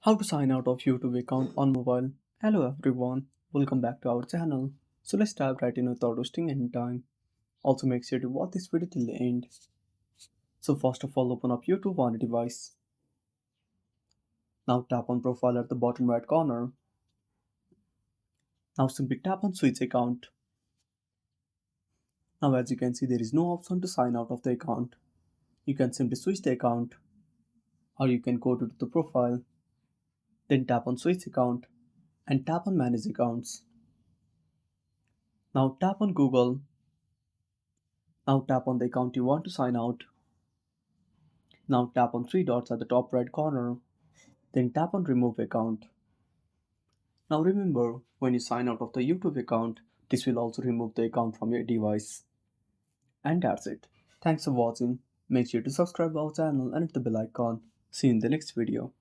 How to sign out of YouTube account on mobile. Hello everyone, welcome back to our channel. So let's dive right in without wasting any time. Also make sure to watch this video till the end. So first of all, open up YouTube on a device. Now tap on profile at the bottom right corner. Now simply tap on switch account. Now as you can see, there is no option to sign out of the account. You can simply switch the account, or you can go to the profile, then tap on switch account and tap on manage accounts. Now tap on Google. Now tap on the account you want to sign out. Now tap on three dots at the top right corner, then tap on remove account. Now remember, when you sign out of the YouTube account, this will also remove the account from your device. And that's it. Thanks for watching. Make sure to subscribe our channel and hit the bell icon. See you in the next video.